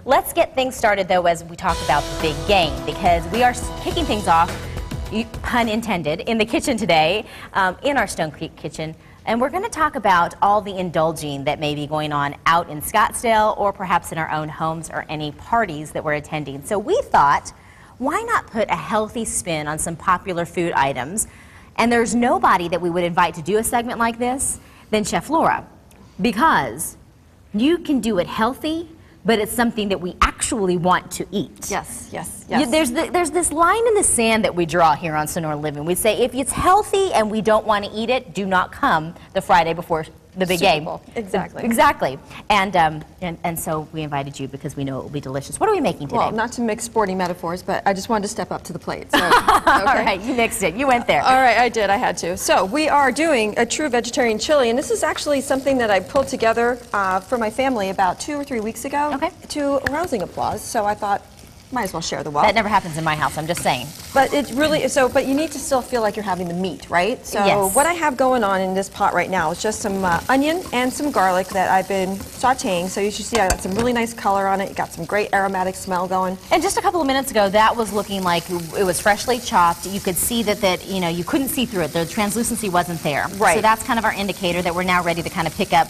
Let's get things started, though, as we talk about the big game, because we are kicking things off, pun intended, in the kitchen today, in our Stone Creek kitchen. And we're going to talk about all the indulging that may be going on out in Scottsdale or perhaps in our own homes or any parties that we're attending. So we thought, why not put a healthy spin on some popular food items? And there's nobody that we would invite to do a segment like this than Chef Laura, because you can do it healthy, but it's something that we actually want to eat. Yes, yes, yes. There's this line in the sand that we draw here on Sonora Living. We say, if it's healthy and we don't want to eat it, do not come the Friday before the big game. Exactly. Exactly. And so we invited you because we know it will be delicious. What are we making today? Well, not to mix sporting metaphors, but I just wanted to step up to the plate. So, okay. All right, you mixed it. You went there. All right, I did. I had to. So we are doing a true vegetarian chili, and this is actually something that I pulled together for my family about 2 or 3 weeks ago. Okay. To rousing applause. So I thought, might as well share the wealth. That never happens in my house, I'm just saying. But it really, but you need to still feel like you're having the meat, right? So yes. What I have going on in this pot right now is just some onion and some garlic that I've been sauteing. So you should see I got some really nice color on it. You got some great aromatic smell going. And just a couple of minutes ago, that was looking like it was freshly chopped. You could see that you know, you couldn't see through it. The translucency wasn't there. Right. So that's kind of our indicator that we're now ready to kind of pick up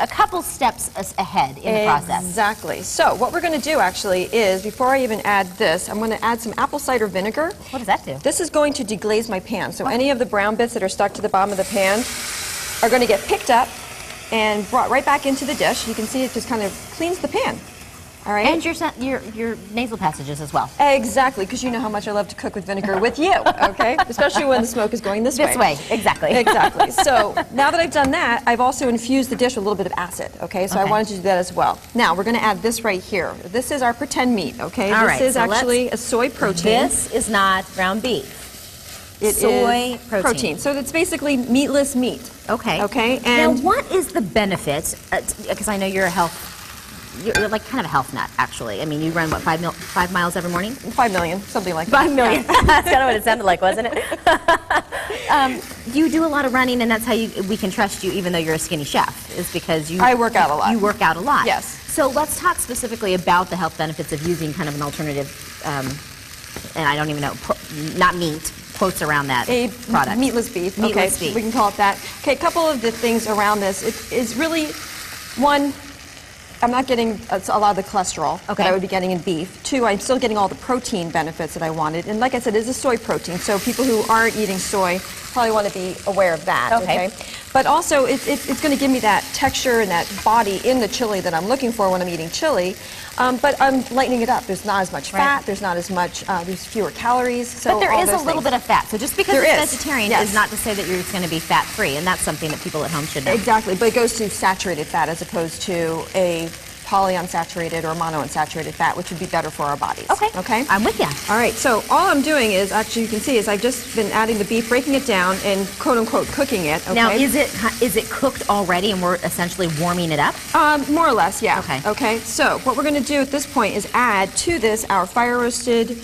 a couple steps ahead in the process. Exactly. So what we're going to do actually is, before I even add this, I'm going to add some apple cider vinegar. What does that do? This is going to deglaze my pan. So any of the brown bits that are stuck to the bottom of the pan are going to get picked up and brought right back into the dish. You can see it just kind of cleans the pan. All right. And your nasal passages as well. Exactly, because you know how much I love to cook with vinegar with you, okay? Especially when the smoke is going this way. This way, exactly. Exactly. So now that I've done that, I've also infused the dish with a little bit of acid, okay? So I wanted to do that as well. Now we're going to add this right here. This is our pretend meat, okay? All this right, is so actually a soy protein. This is not ground beef. It soy is protein. So it's basically meatless meat. Okay. Okay. And And now, what is the benefit? Because I know you're you're like kind of a health nut, actually. I mean, you run, what, 5 miles every morning? 5 million, something like that. 5 million. That's kind of what it sounded like, wasn't it? You do a lot of running, and that's how we can trust you, even though you're a skinny chef, is because I work out a lot. You work out a lot. Yes. So let's talk specifically about the health benefits of using kind of an alternative, and I don't even know, not meat, quotes around that product. Meatless beef. Meatless beef. We can call it that. Okay, a couple of the things around this. It is really, one, I'm not getting a lot of the cholesterol that I would be getting in beef. 2, I'm still getting all the protein benefits that I wanted. And like I said, it is a soy protein, so people who aren't eating soy probably want to be aware of that. Okay. But also, it's going to give me that texture and that body in the chili that I'm looking for when I'm eating chili. But I'm lightening it up. There's not as much fat. There's not as much. There's fewer calories. So but there is a little bit of fat. So just because it's vegetarian yes. is not to say that you're going to be fat-free, and that's something that people at home should know. Exactly, but it goes to saturated fat as opposed to a polyunsaturated or monounsaturated fat, which would be better for our bodies. Okay. Okay. I'm with you. All right. So all I'm doing is, actually, you can see, is I've just been adding the beef, breaking it down, and quote unquote cooking it. Okay? Now, is it cooked already, and we're essentially warming it up? More or less, yeah. Okay. Okay. So what we're going to do at this point is add to this our fire roasted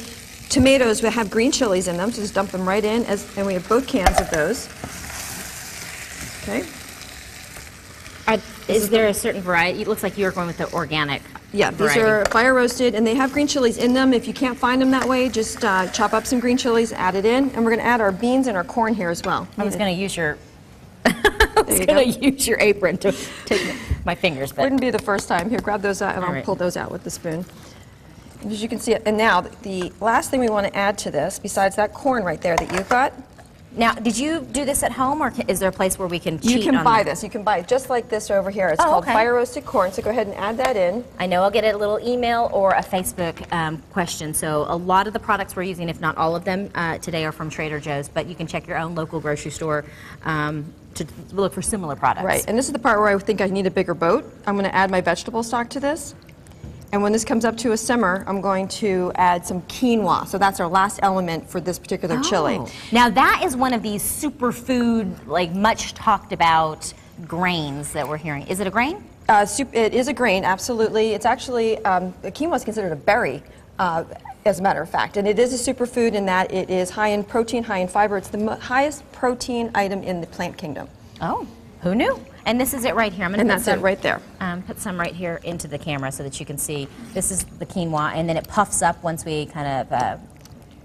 tomatoes that have green chilies in them. So just dump them right in, and we have both cans of those. Okay. Is there a certain variety? It looks like you're going with the organic. Yeah, these are fire roasted, and they have green chilies in them. If you can't find them that way, just chop up some green chilies, add it in, and we're going to add our beans and our corn here as well. I was going to use your use your apron to take my fingers. But wouldn't be the first time. Here, grab those out, and I'll pull those out with the spoon. As you can see, and now the last thing we want to add to this, besides that corn right there that you've got. Now, did you do this at home, or is there a place where we can cheat? You can buy this. You can buy it just like this over here. It's called fire roasted corn. So go ahead and add that in. I know I'll get a little email or a Facebook question. So a lot of the products we're using, if not all of them, today are from Trader Joe's. But you can check your own local grocery store to look for similar products. Right. And this is the part where I think I need a bigger boat. I'm going to add my vegetable stock to this. And when this comes up to a simmer, I'm going to add some quinoa. So that's our last element for this particular chili. Now that is one of these superfood, like much talked about grains that we're hearing. Is it a grain? It is a grain, absolutely. It's actually, quinoa is considered a berry, as a matter of fact. And it is a superfood in that it is high in protein, high in fiber. It's the highest protein item in the plant kingdom. Oh, who knew? And this is it right here. I'm going And to that's it right there. put some right here into the camera so that you can see. This is the quinoa, and then it puffs up once we kind of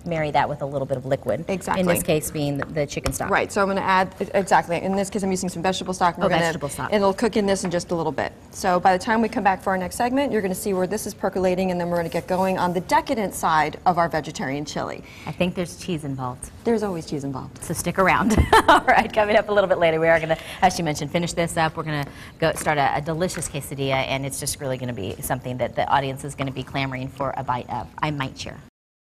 marry that with a little bit of liquid. Exactly. In this case being the chicken stock. Right, so I'm going to add, exactly, in this case I'm using some vegetable stock. And vegetable stock. It'll cook in this in just a little bit. So by the time we come back for our next segment, you're going to see where this is percolating, and then we're going to get going on the decadent side of our vegetarian chili. I think there's cheese involved. There's always cheese involved. So stick around. All right, coming up a little bit later, we are going to, as she mentioned, finish this up. We're going to go start a delicious quesadilla, and it's just really going to be something that the audience is going to be clamoring for a bite of. I might share.